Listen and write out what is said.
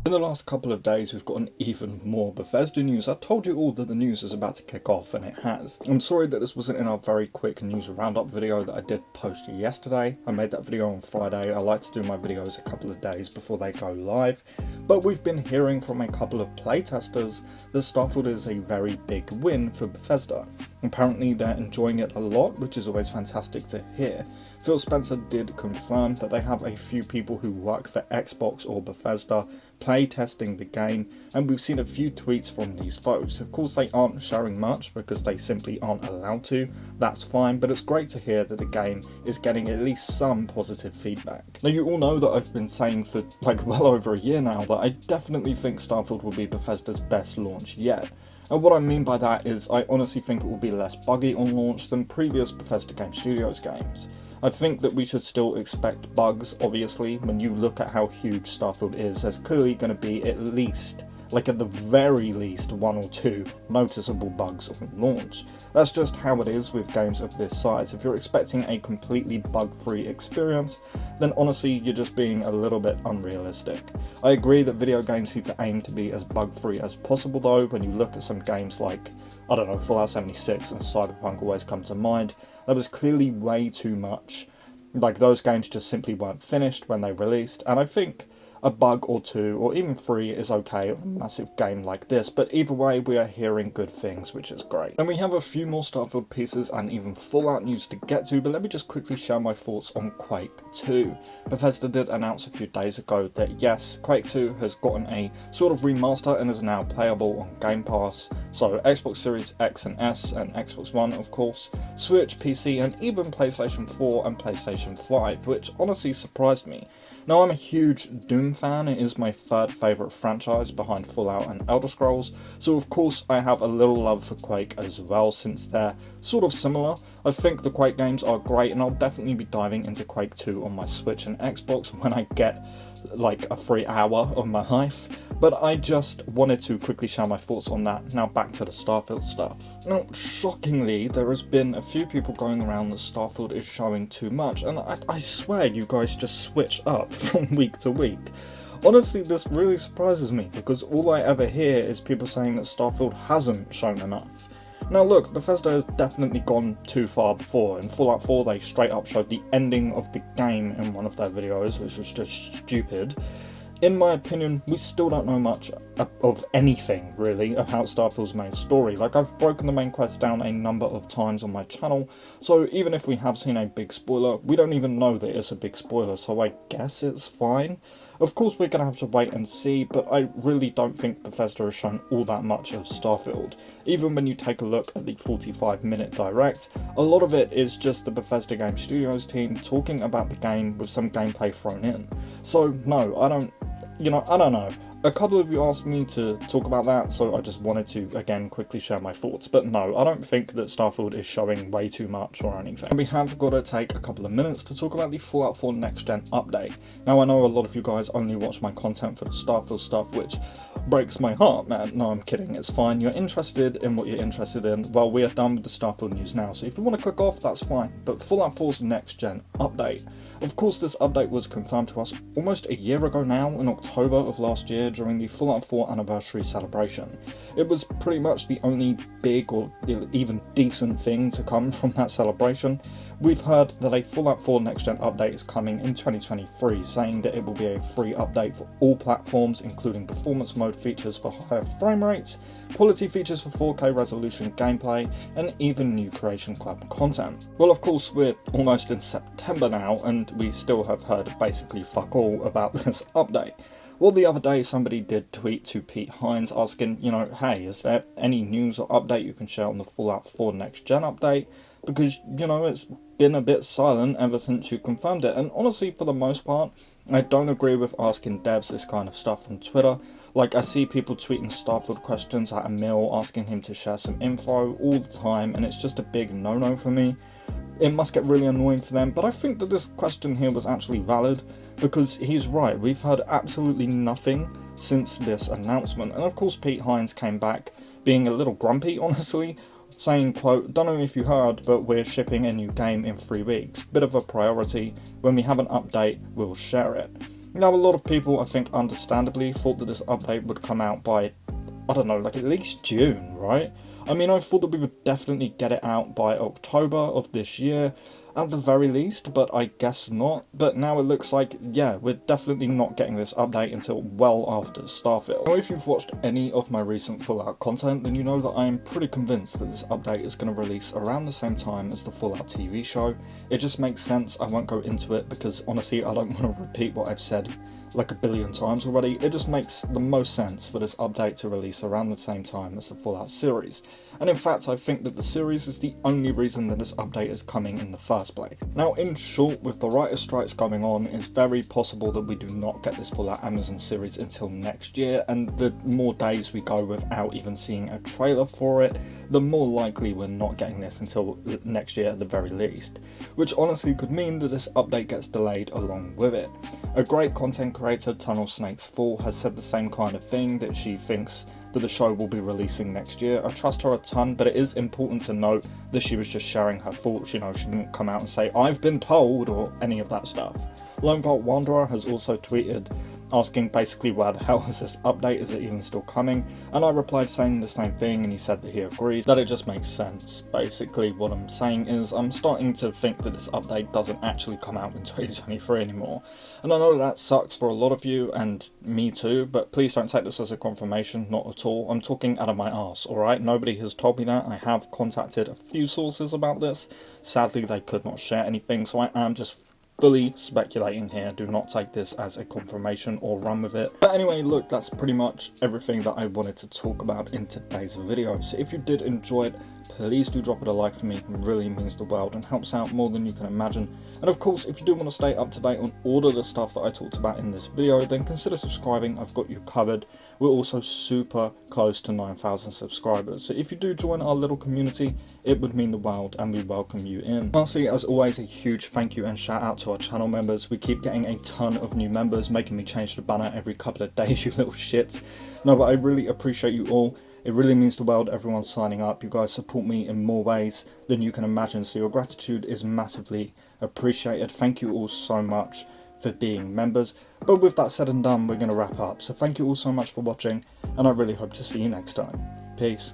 In the last couple of days we've gotten even more Bethesda news. I told you all that the news was about to kick off, and it has. I'm sorry that this wasn't in our very quick news roundup video that I did post yesterday. I made that video on Friday. I like to do my videos a couple of days before they go live. But we've been hearing from a couple of playtesters that Starfield is a very big win for Bethesda. Apparently they're enjoying it a lot, which is always fantastic to hear. Phil Spencer did confirm that they have a few people who work for Xbox or Bethesda playtesting the game, and we've seen a few tweets from these folks. Of course they aren't sharing much because they simply aren't allowed to, that's fine, but it's great to hear that the game is getting at least some positive feedback. Now you all know that I've been saying for well over a year now that I definitely think Starfield will be Bethesda's best launch yet. And what I mean by that is I honestly think it will be less buggy on launch than previous Bethesda Game Studios games. I think that we should still expect bugs, obviously. When you look at how huge Starfield is, there's clearly going to be at least, at the very least, one or two noticeable bugs on launch. That's just how it is with games of this size. If you're expecting a completely bug-free experience, then honestly you're just being a little bit unrealistic. I agree that video games need to aim to be as bug-free as possible though. When you look at some games like, I don't know, Fallout 76 and Cyberpunk always come to mind, there was clearly way too much. Those games just simply weren't finished when they released, and I think a bug or two, or even three, is okay on a massive game like this, but either way we are hearing good things, which is great. And we have a few more Starfield pieces and even Fallout news to get to, but let me just quickly share my thoughts on Quake 2. Bethesda did announce a few days ago that yes, Quake 2 has gotten a sort of remaster and is now playable on Game Pass, so Xbox Series X and S and Xbox One of course, Switch, PC and even PlayStation 4 and PlayStation 5, which honestly surprised me. Now I'm a huge Doom fan, it is my third favourite franchise behind Fallout and Elder Scrolls, so of course I have a little love for Quake as well since they're sort of similar. I think the Quake games are great and I'll definitely be diving into Quake 2 on my Switch and Xbox when I get a free hour of my life, but I just wanted to quickly share my thoughts on that. Now back to the Starfield stuff. Now shockingly there has been a few people going around that Starfield is showing too much, and I swear you guys just switch up from week to week. Honestly, this really surprises me because all I ever hear is people saying that Starfield hasn't shown enough. Now look, Bethesda has definitely gone too far before. In Fallout 4 they straight up showed the ending of the game in one of their videos, which was just stupid. In my opinion, we still don't know much of anything, really, about Starfield's main story. I've broken the main quest down a number of times on my channel, so even if we have seen a big spoiler, we don't even know that it's a big spoiler, so I guess it's fine. Of course we're going to have to wait and see, but I really don't think Bethesda has shown all that much of Starfield. Even when you take a look at the 45-minute direct, a lot of it is just the Bethesda Game Studios team talking about the game with some gameplay thrown in. So no, I don't know. A couple of you asked me to talk about that, so I just wanted to, again, quickly share my thoughts. But no, I don't think that Starfield is showing way too much or anything. And we have got to take a couple of minutes to talk about the Fallout 4 Next Gen update. Now, I know a lot of you guys only watch my content for the Starfield stuff, which breaks my heart, man. No, I'm kidding. It's fine. You're interested in what you're interested in. Well, we are done with the Starfield news now, so if you want to click off, that's fine. But Fallout 4's Next Gen update. Of course, this update was confirmed to us almost a year ago now, in October of last year, during the Fallout 4 anniversary celebration. It was pretty much the only big or even decent thing to come from that celebration. We've heard that a Fallout 4 Next Gen update is coming in 2023, saying that it will be a free update for all platforms, including performance mode features for higher frame rates, quality features for 4K resolution gameplay, and even new Creation Club content. Well, of course, we're almost in September now, and we still have heard basically fuck all about this update. Well, the other day somebody did tweet to Pete Hines asking, hey, is there any news or update you can share on the Fallout 4 Next Gen update? Because, it's been a bit silent ever since you confirmed it. And honestly, for the most part, I don't agree with asking devs this kind of stuff on Twitter. I see people tweeting Starfield questions at Emil, asking him to share some info all the time, and it's just a big no-no for me. It must get really annoying for them, but I think that this question here was actually valid, because he's right, we've heard absolutely nothing since this announcement. And of course Pete Hines came back being a little grumpy, honestly, saying, quote, "Don't know if you heard, but we're shipping a new game in 3 weeks. Bit of a priority. When we have an update, we'll share it." Now, a lot of people, I think understandably, thought that this update would come out by, I don't know, like at least June, right? I mean, I thought that we would definitely get it out by October of this year, at the very least, but I guess not. But now it looks like, yeah, we're definitely not getting this update until well after Starfield. Now, if you've watched any of my recent Fallout content, then you know that I am pretty convinced that this update is going to release around the same time as the Fallout TV show. It just makes sense. I won't go into it because honestly, I don't want to repeat what I've said like a billion times already. It just makes the most sense for this update to release around the same time as the Fallout series. And in fact, I think that the series is the only reason that this update is coming in the first place. Now, in short, with the writer strikes going on, it's very possible that we do not get this Fallout Amazon series until next year, and the more days we go without even seeing a trailer for it, the more likely we're not getting this until next year at the very least. Which honestly could mean that this update gets delayed along with it. A great content creator, Tunnel Snakes Fall, has said the same kind of thing, that she thinks that the show will be releasing next year. I trust her a ton, but it is important to note that she was just sharing her thoughts, you know, she didn't come out and say, "I've been told," or any of that stuff. Lone Vault Wanderer has also tweeted asking basically where the hell is this update, is it even still coming? And I replied saying the same thing, and he said that he agrees, that it just makes sense. Basically what I'm saying is I'm starting to think that this update doesn't actually come out in 2023 anymore. And I know that sucks for a lot of you, and me too, but please don't take this as a confirmation, not at all. I'm talking out of my arse, alright? Nobody has told me that. I have contacted a few sources about this. Sadly, they could not share anything, so I am just fully speculating here. Do not take this as a confirmation or run with it. But anyway, look, that's pretty much everything that I wanted to talk about in today's video. So if you did enjoy it, please do drop it a like for me. It really means the world and helps out more than you can imagine. And of course, if you do want to stay up to date on all of the stuff that I talked about in this video, then consider subscribing. I've got you covered. We're also super close to 9,000 subscribers. So if you do join our little community, it would mean the world, and we welcome you in. Lastly, as always, a huge thank you and shout out to our channel members. We keep getting a ton of new members, making me change the banner every couple of days, you little shits. No, but I really appreciate you all. It really means the world, everyone signing up. You guys support me in more ways than you can imagine, so your gratitude is massively appreciated. Thank you all so much for being members. But with that said and done, we're going to wrap up. So thank you all so much for watching, and I really hope to see you next time. Peace.